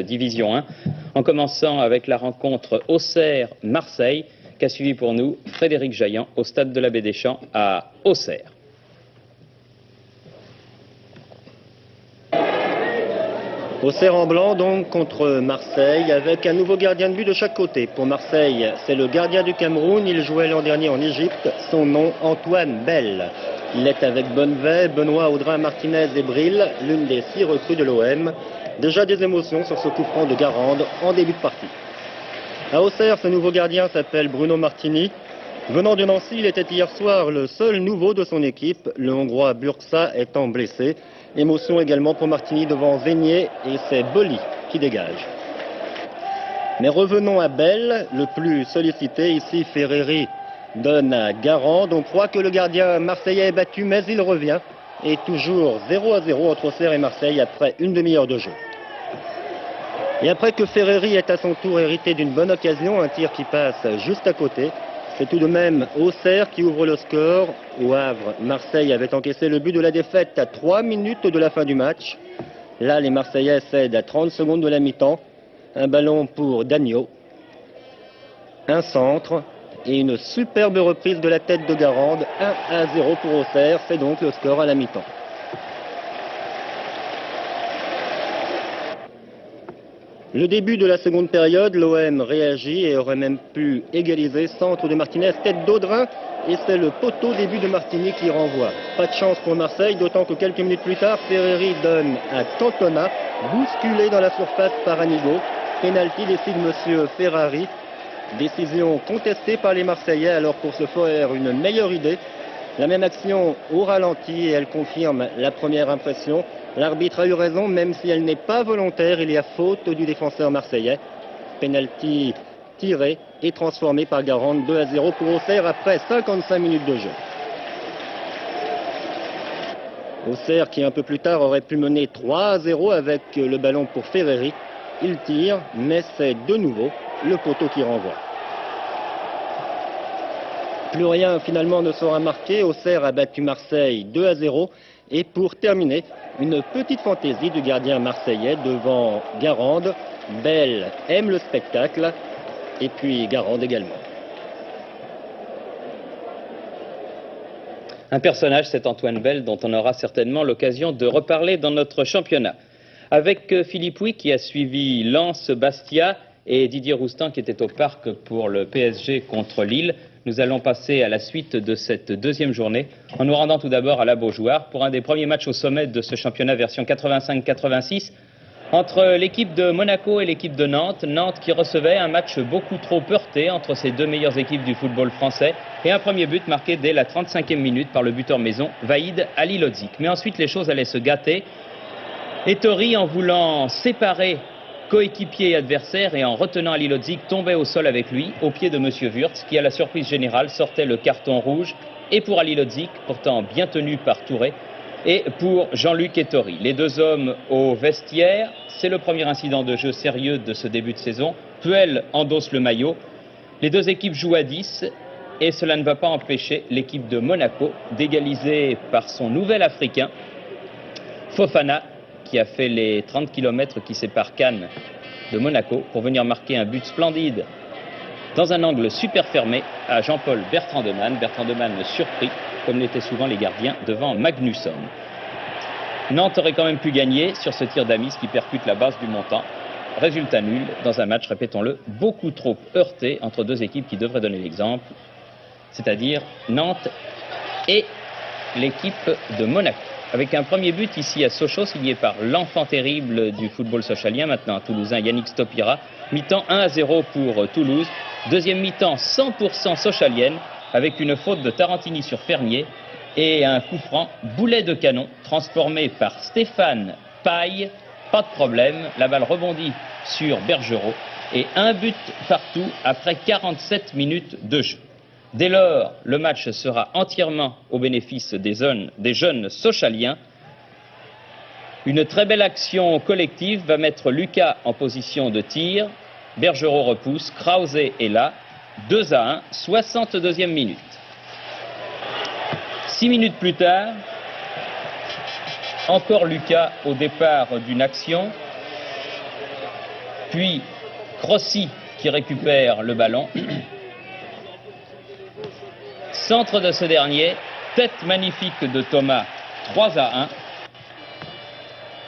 Division 1, en commençant avec la rencontre Auxerre-Marseille, qu'a suivi pour nous Frédéric Jaillant au stade de l'Abbé Deschamps à Auxerre. Auxerre en blanc donc contre Marseille avec un nouveau gardien de but de chaque côté. Pour Marseille, c'est le gardien du Cameroun, il jouait l'an dernier en Égypte, son nom Antoine Bell. Il est avec Bonnevet, Benoît, Audrin, Martinez et Bril, l'une des 6 recrues de l'OM. Déjà des émotions sur ce coup franc de Garande en début de partie. À Auxerre, ce nouveau gardien s'appelle Bruno Martini. Venant de Nancy, il était hier soir le seul nouveau de son équipe, le Hongrois Burksa étant blessé. Émotion également pour Martini devant Vénier et c'est Boli qui dégage. Mais revenons à Bell, le plus sollicité. Ici, Ferreri donne à Garande. On croit que le gardien marseillais est battu, mais il revient. Et toujours 0-0 entre Auxerre et Marseille après une demi-heure de jeu. Et après que Ferreri est à son tour hérité d'une bonne occasion, un tir qui passe juste à côté, c'est tout de même Auxerre qui ouvre le score. Au Havre, Marseille avait encaissé le but de la défaite à 3 minutes de la fin du match. Là, les Marseillais cèdent à 30 secondes de la mi-temps. Un ballon pour Dagneau. Un centre et une superbe reprise de la tête de Garande. 1-0 pour Auxerre, c'est donc le score à la mi-temps. Le début de la seconde période, l'OM réagit et aurait même pu égaliser. Centre de Martinez, tête d'Audrin, et c'est le poteau début de Martini qui renvoie. Pas de chance pour Marseille, d'autant que quelques minutes plus tard, Ferreri donne à Cantona, bousculé dans la surface par Anigo. Penalty décide M. Ferrari. Décision contestée par les Marseillais, alors pour se faire une meilleure idée. La même action au ralenti et elle confirme la première impression. L'arbitre a eu raison, même si elle n'est pas volontaire, il y a faute du défenseur marseillais. Penalty tiré et transformé par Garande. 2-0 pour Auxerre après 55 minutes de jeu. Auxerre qui un peu plus tard aurait pu mener 3-0 avec le ballon pour Ferreri. Il tire, mais c'est de nouveau le poteau qui renvoie. Plus rien finalement ne sera marqué. Auxerre a battu Marseille 2-0. Et pour terminer, une petite fantaisie du gardien marseillais devant Garande. Bell aime le spectacle et puis Garande également. Un personnage, c'est Antoine Bell, dont on aura certainement l'occasion de reparler dans notre championnat. Avec Philippe Huy qui a suivi Lens, Bastia et Didier Roustan qui était au parc pour le PSG contre Lille. Nous allons passer à la suite de cette deuxième journée en nous rendant tout d'abord à la Beaujoire pour un des premiers matchs au sommet de ce championnat version 85-86 entre l'équipe de Monaco et l'équipe de Nantes. Nantes qui recevait un match beaucoup trop heurté entre ces deux meilleures équipes du football français et un premier but marqué dès la 35e minute par le buteur maison Vahid Halilhodžić. Mais ensuite les choses allaient se gâter. Ettori, en voulant séparer coéquipier et adversaire et en retenant Halilhodžić, tombait au sol avec lui, au pied de M. Wurtz, qui à la surprise générale sortait le carton rouge, et pour Halilhodžić, pourtant bien tenu par Touré, et pour Jean-Luc Ettori. Les deux hommes au vestiaire, c'est le premier incident de jeu sérieux de ce début de saison. Puel endosse le maillot, les deux équipes jouent à 10, et cela ne va pas empêcher l'équipe de Monaco d'égaliser par son nouvel Africain, Fofana, qui a fait les 30 km qui séparent Cannes de Monaco pour venir marquer un but splendide dans un angle super fermé à Jean-Paul Bertrand de Man. Bertrand de Man surpris, comme l'étaient souvent les gardiens, devant Magnusson. Nantes aurait quand même pu gagner sur ce tir d'Amis qui percute la base du montant. Résultat nul dans un match, répétons-le, beaucoup trop heurté entre deux équipes qui devraient donner l'exemple, c'est-à-dire Nantes et l'équipe de Monaco. Avec un premier but ici à Sochaux, signé par l'enfant terrible du football socialien, maintenant toulousain Yannick Stopira. Mi-temps 1-0 pour Toulouse. Deuxième mi-temps 100% socialienne, avec une faute de Tarantini sur Fernier et un coup franc boulet de canon transformé par Stéphane Paille. Pas de problème, la balle rebondit sur Bergerot et un but partout après 47 minutes de jeu. Dès lors, le match sera entièrement au bénéfice des jeunes socialiens. Une très belle action collective va mettre Lucas en position de tir. Bergerot repousse, Krause est là. 2-1, 62e minute. 6 minutes plus tard, encore Lucas au départ d'une action. puis Crossi qui récupère le ballon. Centre de ce dernier, tête magnifique de Thomas, 3-1.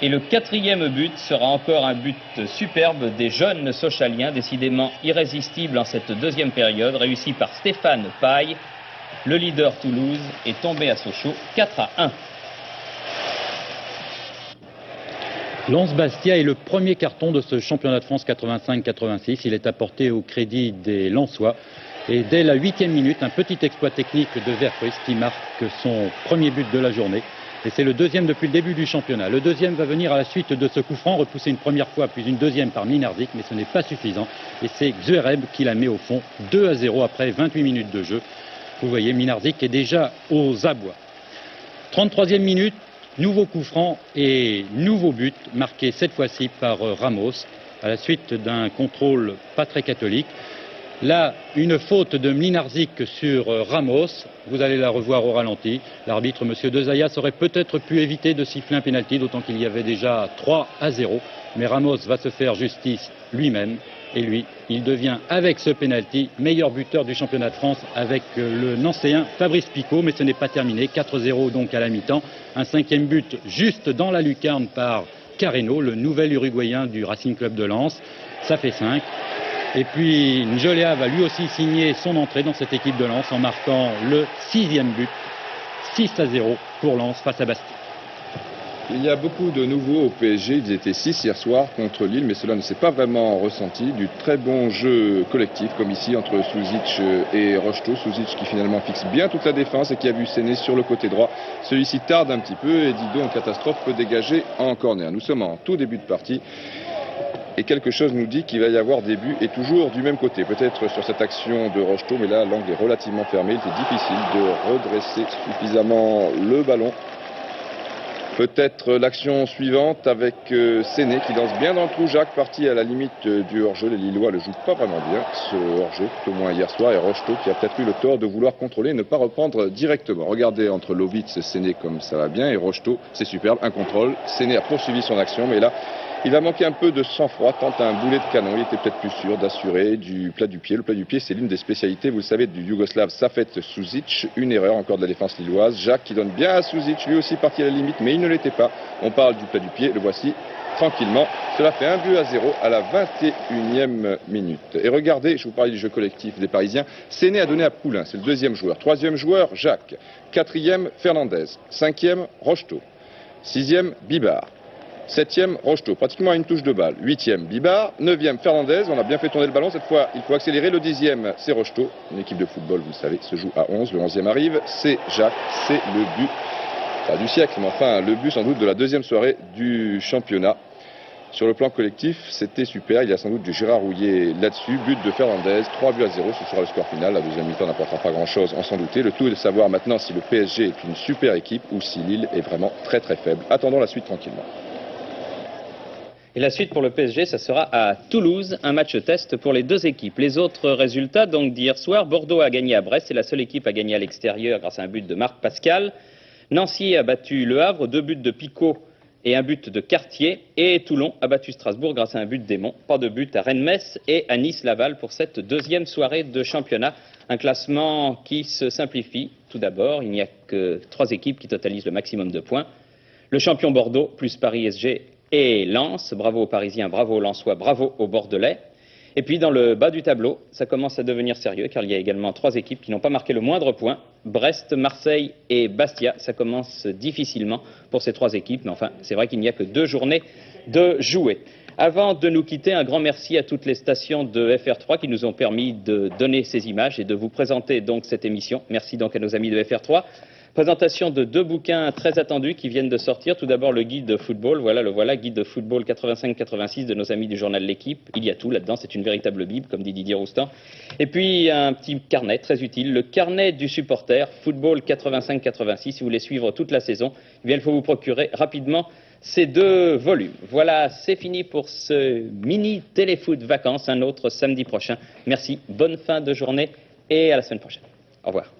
Et le quatrième but sera encore un but superbe des jeunes Sochaliens, décidément irrésistibles en cette deuxième période, réussi par Stéphane Paille. Le leader Toulouse est tombé à Sochaux, 4-1. Lens-Bastia est le premier carton de ce championnat de France 85-86. Il est apporté au crédit des Lensois. Et dès la 8e minute, un petit exploit technique de Vercruysse qui marque son premier but de la journée. Et c'est le deuxième depuis le début du championnat. Le deuxième va venir à la suite de ce coup franc, repoussé une première fois, puis une deuxième par Minardzic, mais ce n'est pas suffisant. Et c'est Xuereb qui la met au fond, 2-0 après 28 minutes de jeu. Vous voyez, Minardzic est déjà aux abois. 33e minute, nouveau coup franc et nouveau but, marqué cette fois-ci par Ramos, à la suite d'un contrôle pas très catholique. Là, une faute de Mlinardzic sur Ramos, vous allez la revoir au ralenti. L'arbitre, M. Dezayas, aurait peut-être pu éviter de siffler un pénalty, d'autant qu'il y avait déjà 3-0. Mais Ramos va se faire justice lui-même. Et lui, il devient, avec ce pénalty, meilleur buteur du championnat de France avec le Nancéen Fabrice Picot. Mais ce n'est pas terminé, 4-0 donc à la mi-temps. Un cinquième but juste dans la lucarne par Carreno, le nouvel Uruguayen du Racing Club de Lens. Ça fait 5. Et puis Njolea va lui aussi signer son entrée dans cette équipe de Lens en marquant le 6e but, 6-0 pour Lens face à Bastia. Il y a beaucoup de nouveaux au PSG, ils étaient 6 hier soir contre Lille, mais cela ne s'est pas vraiment ressenti. Du très bon jeu collectif, comme ici entre Suzic et Rocheteau. Suzic qui finalement fixe bien toute la défense et qui a vu Séné sur le côté droit. Celui-ci tarde un petit peu et Didot en catastrophe peut dégager en corner. Nous sommes en tout début de partie. Et quelque chose nous dit qu'il va y avoir des buts et toujours du même côté. Peut-être sur cette action de Rocheteau, mais là l'angle est relativement fermé. Il était difficile de redresser suffisamment le ballon. Peut-être l'action suivante avec Séné qui lance bien dans le trou. Jacques parti à la limite du hors-jeu. Les Lillois ne le jouent pas vraiment bien ce hors-jeu, tout au moins hier soir. Et Rocheteau qui a peut-être eu le tort de vouloir contrôler et ne pas reprendre directement. Regardez entre Lovitz et Séné comme ça va bien. Et Rocheteau, c'est superbe, un contrôle. Séné a poursuivi son action, mais là... il va manquer un peu de sang-froid, tente un boulet de canon. Il était peut-être plus sûr d'assurer du plat du pied. Le plat du pied, c'est l'une des spécialités, vous le savez, du Yougoslave Safet Suzic. Une erreur encore de la défense lilloise. Jacques qui donne bien à Suzic, lui aussi parti à la limite, mais il ne l'était pas. On parle du plat du pied, le voici tranquillement. Cela fait 1-0 à la 21e minute. Et regardez, je vous parlais du jeu collectif des Parisiens. Séné a donné à Poulain, c'est le deuxième joueur. Troisième joueur, Jacques. Quatrième, Fernandez. Cinquième, Rocheteau. Sixième, Bibard. 7e, Rocheteau, pratiquement à une touche de balle. 8e, Bibard. 9e, Fernandez. On a bien fait tourner le ballon. Cette fois, il faut accélérer. Le 10e, c'est Rocheteau. Une équipe de football, vous le savez, se joue à 11. Le 11e arrive. C'est Jacques. C'est le but, pas du siècle, mais enfin, le but sans doute de la deuxième soirée du championnat. Sur le plan collectif, c'était super. Il y a sans doute du Gérard Rouillet là-dessus. But de Fernandez. 3-0. Ce sera le score final. La deuxième mi-temps n'apportera pas grand-chose, on s'en doutait. Le tout est de savoir maintenant si le PSG est une super équipe ou si Lille est vraiment très très faible. Attendons la suite tranquillement. Et la suite pour le PSG, ça sera à Toulouse, un match test pour les deux équipes. Les autres résultats, donc d'hier soir, Bordeaux a gagné à Brest, c'est la seule équipe à gagner à l'extérieur grâce à un but de Marc Pascal. Nancy a battu Le Havre, 2 buts de Picot et un but de Cartier. Et Toulon a battu Strasbourg grâce à un but d'Aymon. Pas de but à Rennes-Metz et à Nice-Laval pour cette deuxième soirée de championnat. Un classement qui se simplifie. Tout d'abord, il n'y a que 3 équipes qui totalisent le maximum de points. Le champion Bordeaux plus Paris-SG et Lens, bravo aux Parisiens, bravo aux Lensois, bravo aux Bordelais. Et puis dans le bas du tableau, ça commence à devenir sérieux car il y a également 3 équipes qui n'ont pas marqué le moindre point. Brest, Marseille et Bastia, ça commence difficilement pour ces 3 équipes, mais enfin c'est vrai qu'il n'y a que 2 journées de jouer. Avant de nous quitter, un grand merci à toutes les stations de FR3 qui nous ont permis de donner ces images et de vous présenter donc cette émission. Merci donc à nos amis de FR3. Présentation de 2 bouquins très attendus qui viennent de sortir. Tout d'abord le guide de football, voilà, guide de football 85-86 de nos amis du journal L'Équipe. Il y a tout là-dedans, c'est une véritable bible, comme dit Didier Roustan. Et puis un petit carnet très utile, le carnet du supporter, football 85-86. Si vous voulez suivre toute la saison, eh bien, il faut vous procurer rapidement ces 2 volumes. Voilà, c'est fini pour ce mini téléfoot vacances, un autre samedi prochain. Merci, bonne fin de journée et à la semaine prochaine. Au revoir.